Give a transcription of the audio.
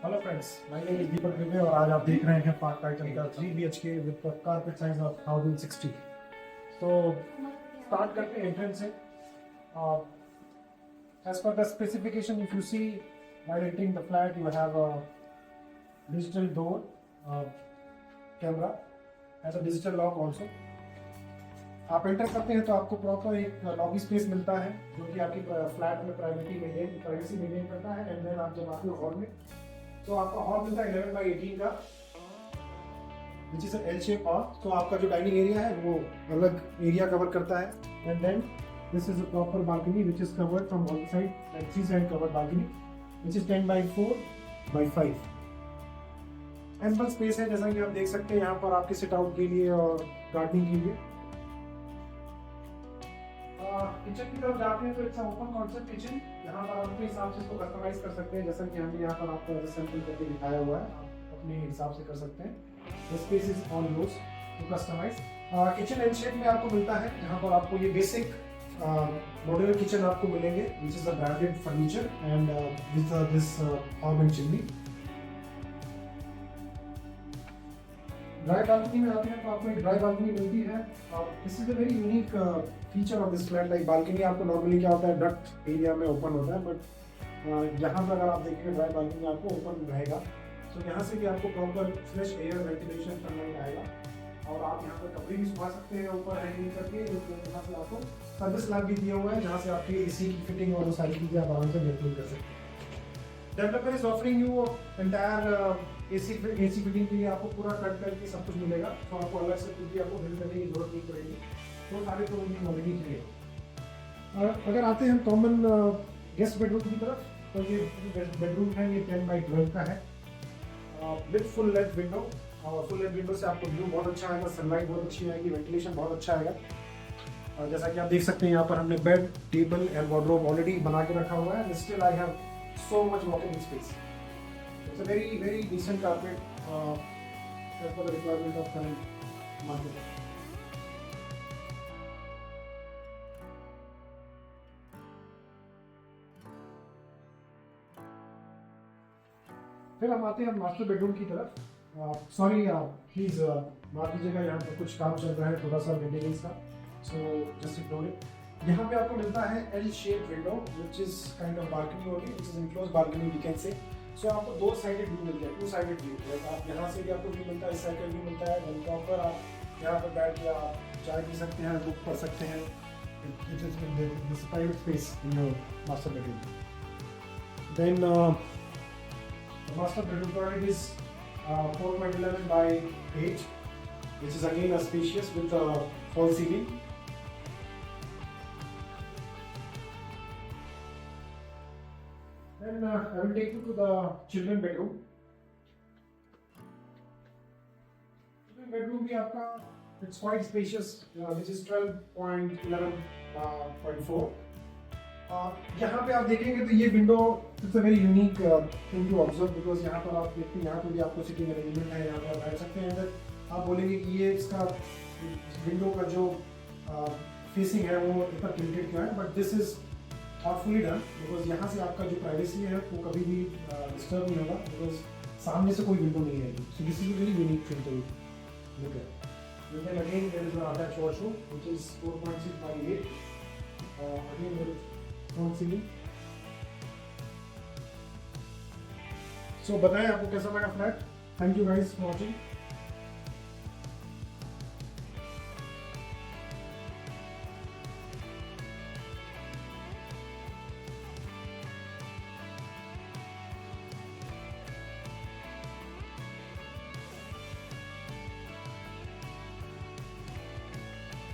Hello friends, my name is Deepak Dubey और आज आप देख रहे हैं पार्क टाइटन का 3 BHK with carpet size of 1060। तो स्टार्ट करते हैं एंट्रेंस से। As per the specification, if you see while entering the flat you have a digital door, camera and a digital lock also। आप enter करते हैं तो आपको प्रॉपर एक लॉबी स्पेस मिलता है जो कि आपकी फ्लैट में प्राइवेसी मेंटेन करता है। एंड देन आप जब आते हो हॉल में तो आपका हॉल मिलता है 11/18 का, which is L shape hall. तो आपका जो डाइनिंग एरिया है वो अलग एरिया कवर करता है। And then this is a proper balcony which is covered from one side and three side covered balcony which is 10/4/5। Ample space है, जैसा कि आप देख सकते हैं यहाँ पर आपके सिट आउट के लिए और गार्डनिंग के लिए। किचन की तरफ जाते हैं तो इट्स ओपन कॉन्सेप्ट किचन। यहाँ पर आप अपने हिसाब से इसको कस्टमाइज कर सकते हैं, जैसा कि हमने यहाँ पर आपको सैंपल करके दिखाया हुआ है, आप अपने हिसाब से कर सकते हैं। The space is on yours to customise. Kitchen L shape में आपको मिलता है, यहाँ पर आपको ये बेसिक मॉड्यूलर किचन आपको मिलेंगे which is a branded furniture and with this hob and chimney. Dry balcony में आते हैं तो आपको एक ड्राई बालकनी मिलती है। This is a very unique feature of this flat. Like balcony आपको नॉर्मली क्या होता है, डक्ट एरिया में ओपन होता है, बट यहाँ पर अगर आप देखेंगे ड्राई बालकनी आपको ओपन रहेगा। तो यहाँ से भी आपको proper fresh air ventilation sunlight आएगा और आप यहाँ पर कपड़े भी सुखा सकते हैं ऊपर हैंगिंग करके। यहाँ से आपको सर्विस लैब भी दिया हुआ है जहाँ से आपकी AC की फिटिंग और वो सारी चीज़ें आप आराम से मेंटेन कर सकते हैं। Developer is offering you entire AC fitting के लिए आपको पूरा कट करके सब कुछ मिलेगा, तो आपको अलग से कुछ भी आपको बिल करने की जरूरत नहीं पड़ेगी। तो सारे प्रोविजन ऑलरेडी है। अगर आते हैं कॉमन गेस्ट बेडरूम की तरफ, तो ये बेडरूम है, ये 10/12 का है विद फुल लेंथ विंडो। और फुल लेंथ विंडो से आपको व्यू बहुत अच्छा आएगा, सनलाइट बहुत अच्छी आएगी, वेंटिलेशन बहुत अच्छा आएगा। और जैसा कि आप देख सकते हैं यहाँ पर हमने bed, table and wardrobe already बना के रखा हुआ है। Still I have so much walking space. It's a very decent carpet as per the requirement of current market. फिर हम आते हैं मास्टर बेडरूम की तरफ। सॉरी प्लीज माफ कीजिएगा, यहाँ पर कुछ काम चल रहा है थोड़ा सा मेंटेनेंस का, सो जस्ट इग्नोर इट। यहाँ पे आपको मिलता है L shape window which is kind of balcony होगी, which is enclose balcony we can say. So आपको दो साइडेड व्यू मिलता है, टू साइडेड व्यू। लाइक आप यहाँ से भी आपको व्यू मिलता है, इस साइड का व्यू मिलता है। एंड प्रॉपर आप यहाँ पर बैठ के आप चाय पी सकते हैं, बुक पढ़ सकते हैं। It is private space in your master bedroom. Then master bedroom toilet is 4.11/8, which is again a spacious with a fall ceiling. Then I will take you to the children bedroom. Children bedroom भी आपका it's quite spacious, which is 12.11/4. यहाँ पे आप देखेंगे तो ये window it's a very unique thing to observe, because यहाँ पर आप देखते हैं यहाँ पर भी आपको सिटिंग अरेंजमेंट है, यहाँ पर बैठ सकते हैं। अगर आप बोलेंगे कि ये इसका विंडो का जो फेसिंग है वो इतना टिल्टेड क्यों है, but this is thoughtfully done, because यहाँ से आपका जो प्राइवेसी है वो कभी भी डिस्टर्ब नहीं होगा, बिकॉज सामने से कोई विंडो नहीं आएगी। So this is a very unique thing to look at. Then again there is an attached washroom which is 4.6/8. Again there is front ceiling. So बताएं आपको कैसा लगा flat. Thank you guys for watching.